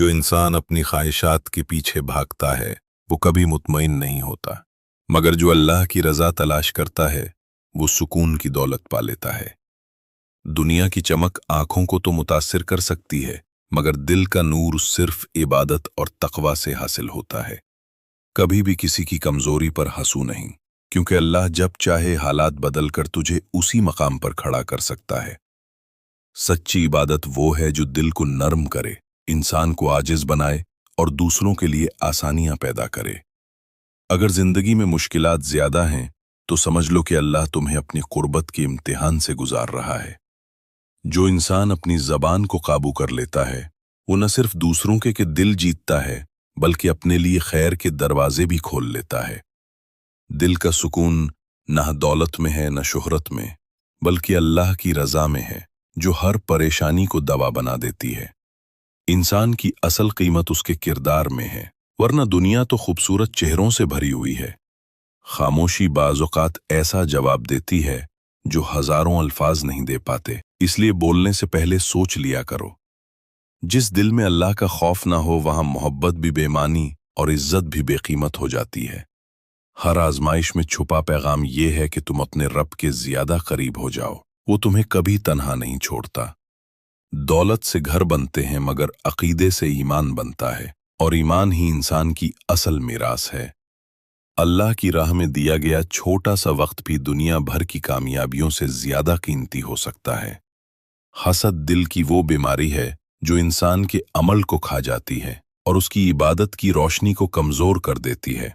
जो इंसान अपनी ख्वाहिशात के पीछे भागता है वो कभी मुतमईन नहीं होता, मगर जो अल्लाह की रज़ा तलाश करता है वो सुकून की दौलत पा लेता है। दुनिया की चमक आंखों को तो मुतासिर कर सकती है, मगर दिल का नूर सिर्फ इबादत और तकवा से हासिल होता है। कभी भी किसी की कमजोरी पर हंसू नहीं, क्योंकि अल्लाह जब चाहे हालात बदल कर तुझे उसी मकाम पर खड़ा कर सकता है। सच्ची इबादत वो है जो दिल को नर्म करे, इंसान को आजिज बनाए और दूसरों के लिए आसानियां पैदा करे। अगर जिंदगी में मुश्किलात ज्यादा हैं तो समझ लो कि अल्लाह तुम्हें अपनी कुर्बत के इम्तिहान से गुजार रहा है। जो इंसान अपनी जबान को काबू कर लेता है वो न सिर्फ दूसरों के दिल जीतता है, बल्कि अपने लिए खैर के दरवाजे भी खोल लेता है। दिल का सुकून न दौलत में है न शोहरत में, बल्कि अल्लाह की रजा में है, जो हर परेशानी को दवा बना देती है। इंसान की असल कीमत उसके किरदार में है, वरना दुनिया तो खूबसूरत चेहरों से भरी हुई है। खामोशी बाज़ औक़ात ऐसा जवाब देती है जो हजारों अल्फाज नहीं दे पाते, इसलिए बोलने से पहले सोच लिया करो। जिस दिल में अल्लाह का खौफ ना हो वहां मोहब्बत भी बेमानी और इज्जत भी बेकीमत हो जाती है। हर आजमाइश में छुपा पैगाम यह है कि तुम अपने रब के ज्यादा करीब हो जाओ, वो तुम्हें कभी तन्हा नहीं छोड़ता। दौलत से घर बनते हैं मगर अकीदे से ईमान बनता है, और ईमान ही इंसान की असल मीरास है। अल्लाह की राह में दिया गया छोटा सा वक्त भी दुनिया भर की कामयाबियों से ज्यादा कीमती हो सकता है। हसद दिल की वो बीमारी है जो इंसान के अमल को खा जाती है और उसकी इबादत की रोशनी को कमजोर कर देती है।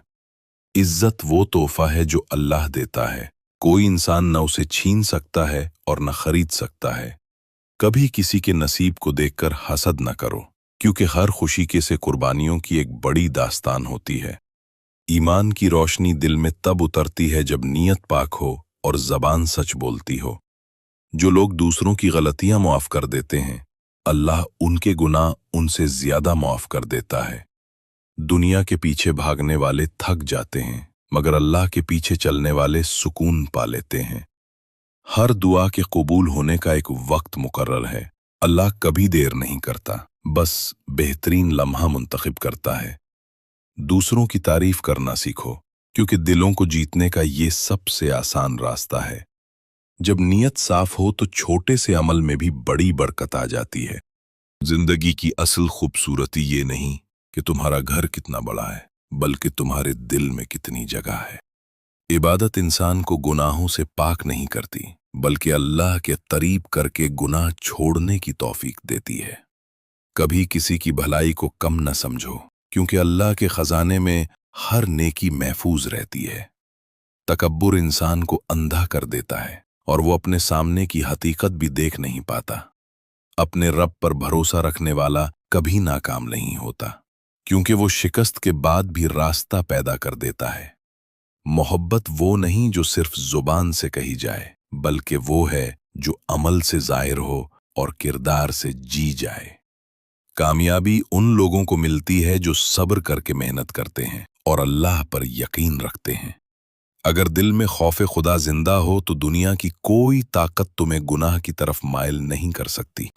इज्जत वो तोहफा है जो अल्लाह देता है, कोई इंसान न उसे छीन सकता है और न खरीद सकता है। कभी किसी के नसीब को देखकर हसद न करो, क्योंकि हर खुशी के से कुर्बानियों की एक बड़ी दास्तान होती है। ईमान की रोशनी दिल में तब उतरती है जब नीयत पाक हो और जबान सच बोलती हो। जो लोग दूसरों की गलतियां मुआफ कर देते हैं, अल्लाह उनके गुनाह उनसे ज्यादा मुआफ कर देता है। दुनिया के पीछे भागने वाले थक जाते हैं, मगर अल्लाह के पीछे चलने वाले सुकून पा लेते हैं। हर दुआ के कबूल होने का एक वक्त मुकर्रर है। अल्लाह कभी देर नहीं करता, बस बेहतरीन लम्हा मुंतखब करता है। दूसरों की तारीफ करना सीखो, क्योंकि दिलों को जीतने का ये सबसे आसान रास्ता है। जब नीयत साफ हो तो छोटे से अमल में भी बड़ी बरकत आ जाती है। जिंदगी की असल खूबसूरती ये नहीं कि तुम्हारा घर कितना बड़ा है, बल्कि तुम्हारे दिल में कितनी जगह है। इबादत इंसान को गुनाहों से पाक नहीं करती, बल्कि अल्लाह के करीब करके गुनाह छोड़ने की तौफीक देती है। कभी किसी की भलाई को कम न समझो, क्योंकि अल्लाह के खजाने में हर नेकी महफूज रहती है। तकब्बुर इंसान को अंधा कर देता है और वो अपने सामने की हकीकत भी देख नहीं पाता। अपने रब पर भरोसा रखने वाला कभी नाकाम नहीं होता, क्योंकि वो शिकस्त के बाद भी रास्ता पैदा कर देता है। मोहब्बत वो नहीं जो सिर्फ जुबान से कही जाए, बल्कि वो है जो अमल से जाहिर हो और किरदार से जी जाए। कामयाबी उन लोगों को मिलती है जो सब्र करके मेहनत करते हैं और अल्लाह पर यकीन रखते हैं। अगर दिल में खौफ खुदा जिंदा हो तो दुनिया की कोई ताकत तुम्हें गुनाह की तरफ माइल नहीं कर सकती।